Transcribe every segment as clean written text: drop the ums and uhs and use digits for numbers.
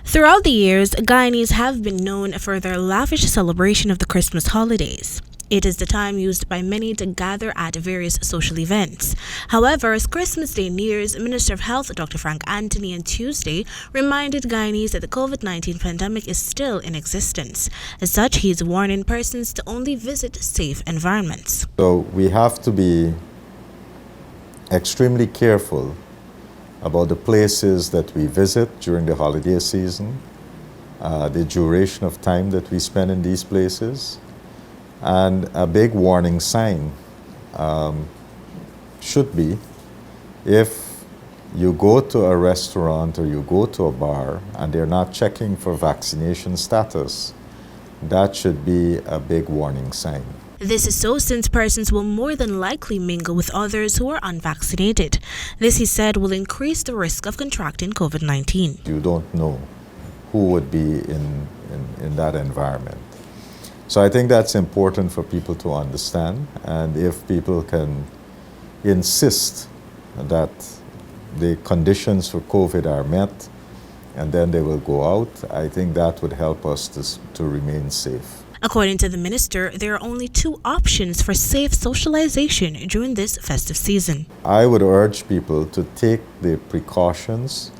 Throughout the years, Guyanese have been known for their lavish celebration of the Christmas holidays. It is the time used by many to gather at various social events. However, as Christmas Day nears, Minister of Health Dr. Frank Anthony on Tuesday reminded Guyanese that the COVID-19 pandemic is still in existence. As such, he is warning persons to only visit safe environments. So we have to be extremely careful about the places that we visit during the holiday season, the duration of time that we spend in these places. And a big warning sign should be if you go to a restaurant or you go to a bar and they're not checking for vaccination status, that should be a big warning sign. This is so since persons will more than likely mingle with others who are unvaccinated. This, he said, will increase the risk of contracting COVID-19. You don't know who would be in that environment. So I think that's important for people to understand, and if people can insist that the conditions for COVID are met and then they will go out, I think that would help us to remain safe. According to the minister, there are only two options for safe socialization during this festive season. I would urge people to take the precautions,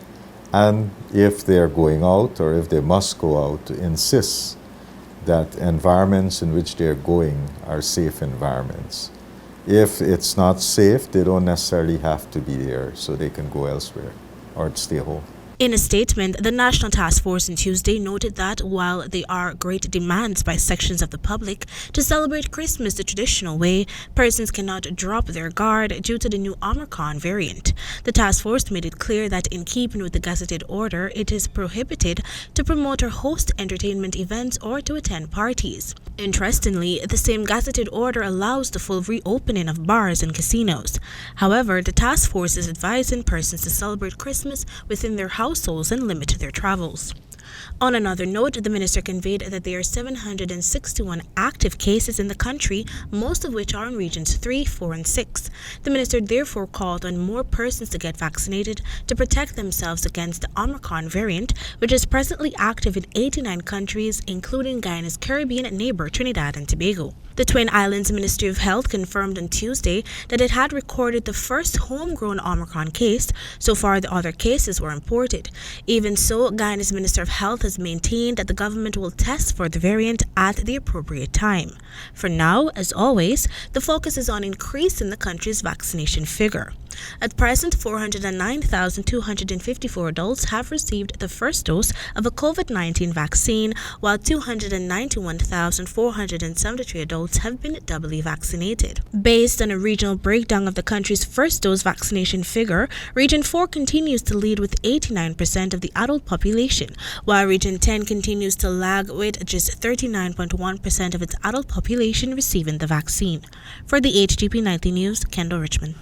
and if they're going out or if they must go out, to insist that environments in which they're going are safe environments. If it's not safe, they don't necessarily have to be there, so they can go elsewhere or stay home. In a statement, the National Task Force on Tuesday noted that while there are great demands by sections of the public to celebrate Christmas the traditional way, persons cannot drop their guard due to the new Omicron variant. The task force made it clear that in keeping with the gazetted order, it is prohibited to promote or host entertainment events or to attend parties. Interestingly, the same gazetted order allows the full reopening of bars and casinos. However, the task force is advising persons to celebrate Christmas within their households and limit their travels. On another note, the minister conveyed that there are 761 active cases in the country, most of which are in regions 3, 4, and 6. The minister therefore called on more persons to get vaccinated to protect themselves against the Omicron variant, which is presently active in 89 countries, including Guyana's Caribbean neighbor Trinidad and Tobago. The Twin Islands Ministry of Health confirmed on Tuesday that it had recorded the first homegrown Omicron case. So far, the other cases were imported. Even so, Guyana's Minister of Health has maintained that the government will test for the variant at the appropriate time. For now, as always, the focus is on increasing the country's vaccination figure. At present, 409,254 adults have received the first dose of a COVID-19 vaccine, while 291,473 adults have been doubly vaccinated. Based on a regional breakdown of the country's first dose vaccination figure, Region 4 continues to lead with 89% of the adult population, while Region 10 continues to lag with just 39.1% of its adult population receiving the vaccine. For the HGP 90 News, Kendell Richmond.